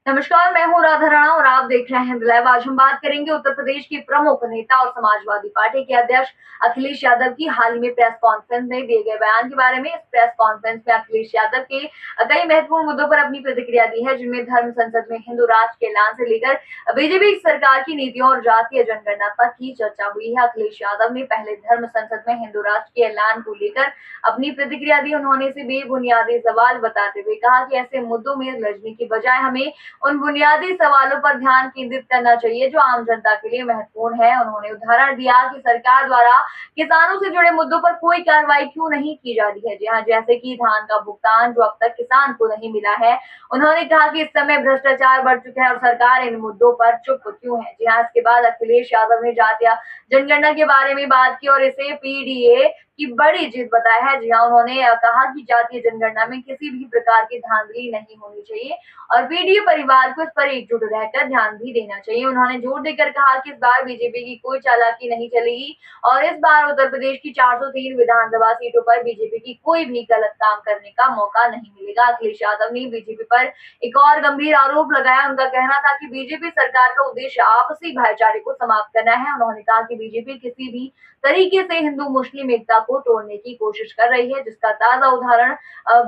नमस्कार, मैं हूँ राधा राणा और आप देख रहे हैं द लाइव। आज हम बात करेंगे उत्तर प्रदेश के प्रमुख नेता और समाजवादी पार्टी के अध्यक्ष अखिलेश यादव की हाल ही में प्रेस कॉन्फ्रेंस में दिए गए बयान के बारे में। इस प्रेस कॉन्फ्रेंस में अखिलेश यादव के कई महत्वपूर्ण मुद्दों पर अपनी प्रतिक्रिया दी है, जिनमें धर्म संसद में हिंदू राष्ट्र के ऐलान से लेकर बीजेपी सरकार की नीतियों और जातीय जनगणना तक की चर्चा हुई है। अखिलेश यादव ने पहले धर्म संसद में हिंदू राष्ट्र के ऐलान को लेकर अपनी प्रतिक्रिया दी। उन्होंने इसे बेबुनियादी सवाल बताते हुए कहा कि ऐसे मुद्दों में लड़ने की बजाय हमें उन बुनियादी सवालों पर ध्यान केंद्रित करना चाहिए जो आम जनता के लिए महत्वपूर्ण है। उन्होंने उदाहरण दिया कि सरकार द्वारा किसानों से जुड़े मुद्दों पर कोई कार्रवाई क्यों नहीं की जा रही है। जी हाँ, जैसे कि धान का भुगतान जो अब तक किसान को नहीं मिला है। उन्होंने कहा कि इस समय भ्रष्टाचार बढ़ चुका है और सरकार इन मुद्दों पर चुप क्यों है। जी हाँ, इसके बाद अखिलेश यादव ने जातीय जनगणना के बारे में बात की और इसे पीडीए की बड़ी जीत बताया है। जी हाँ, उन्होंने कहा कि जातीय जनगणना में किसी भी प्रकार की धांधली नहीं होनी चाहिए और पीडीए परिवार को इस पर एकजुट रहकर ध्यान भी देना चाहिए। उन्होंने जोर देकर कहा कि इस बार बीजेपी की कोई चालाकी नहीं चलेगी और इस बार उत्तर प्रदेश की 403 विधानसभा सीटों पर बीजेपी की कोई भी गलत काम करने का मौका नहीं मिलेगा। अखिलेश यादव ने बीजेपी पर एक और गंभीर आरोप लगाया। उनका कहना था कि बीजेपी सरकार का उद्देश्य आपसी भाईचारे को समाप्त करना है। उन्होंने कहा कि बीजेपी किसी भी तरीके से हिंदू मुस्लिम एकता को तोड़ने की कोशिश कर रही है, जिसका ताजा उदाहरण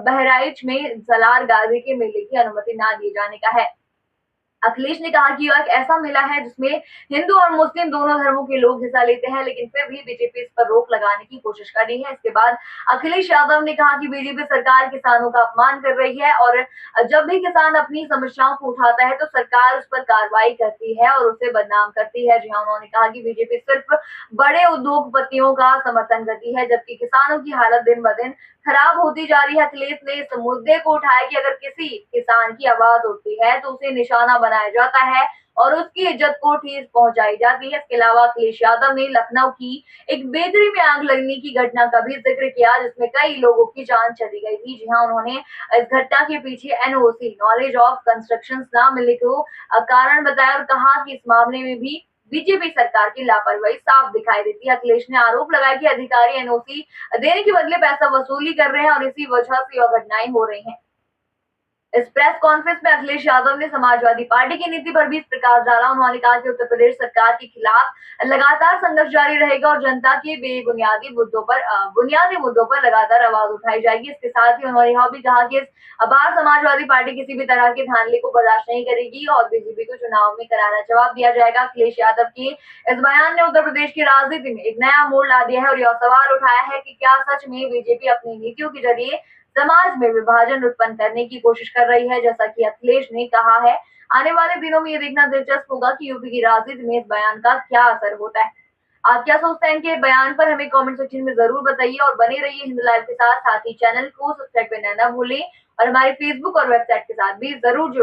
बहराइच में सलार गाजी के मेले की अनुमति न दिए जाने का है। अखिलेश ने कहा कि यह एक ऐसा मेला है जिसमें हिंदू और मुस्लिम दोनों धर्मों के लोग हिस्सा लेते हैं, लेकिन फिर भी बीजेपी इस पर रोक लगाने की कोशिश कर रही है। इसके बाद अखिलेश यादव ने कहा कि बीजेपी सरकार किसानों का अपमान कर रही है और जब भी किसान अपनी समस्याओं को उठाता है तो सरकार उस पर कार्रवाई करती है और उसे बदनाम करती है। जी हाँ, उन्होंने कहा कि बीजेपी सिर्फ बड़े उद्योगपतियों का समर्थन करती है, जबकि किसानों की हालत दिन ब दिन खराब होती जा रही है। अखिलेश ने इस मुद्दे को उठाया कि अगर किसी किसान की आवाज उठती है तो उसे निशाना बनाया जाता है और उसकी इज्जत को ठेस पहुंचाई जाती है। इसके अलावा अखिलेश यादव ने लखनऊ की एक बेकरी में आग लगने की घटना का भी जिक्र किया, जिसमें कई लोगों की जान चली गई थी। जी हाँ, उन्होंने इस घटना के पीछे एनओसी नॉलेज ऑफ कंस्ट्रक्शन न मिलने को कारण बताया और कहा कि इस मामले में भी बीजेपी सरकार की लापरवाही साफ दिखाई देती है। अखिलेश ने आरोप लगाया कि अधिकारी एनओसी देने के बदले पैसा वसूली कर रहे हैं और इसी वजह से यह घटनाएं हो रही हैं। इस प्रेस कॉन्फ्रेंस में अखिलेश यादव ने समाजवादी पार्टी की नीति पर भी प्रकाश डाला। उन्होंने कहा कि उत्तर प्रदेश सरकार के खिलाफ लगातार संघर्ष जारी रहेगा और जनता के बुनियादी मुद्दों पर लगातार आवाज उठाई जाएगी। इसके साथ ही उन्होंने यह भी कहा कि इस बार समाजवादी पार्टी किसी भी तरह की धांधली को बर्दाश्त नहीं करेगी और बीजेपी को चुनाव में करारा जवाब दिया जाएगा। अखिलेश यादव के इस बयान ने उत्तर प्रदेश की राजनीति में एक नया मोड़ ला दिया है और यह सवाल उठाया है कि क्या सच में बीजेपी अपनी नीतियों के जरिए समाज में विभाजन उत्पन्न करने की कोशिश कर रही है। जैसा कि अखिलेश ने कहा है, आने वाले दिनों में ये देखना दिलचस्प होगा कि यूपी की राजनीति में इस बयान का क्या असर होता है। आप क्या सोचते हैं इनके बयान पर? हमें कमेंट सेक्शन में जरूर बताइए और बने रहिए हिंद लाइव के साथ ही चैनल को सब्सक्राइब करना ना भूलें और हमारे फेसबुक और वेबसाइट के साथ भी जरूर जुड़े।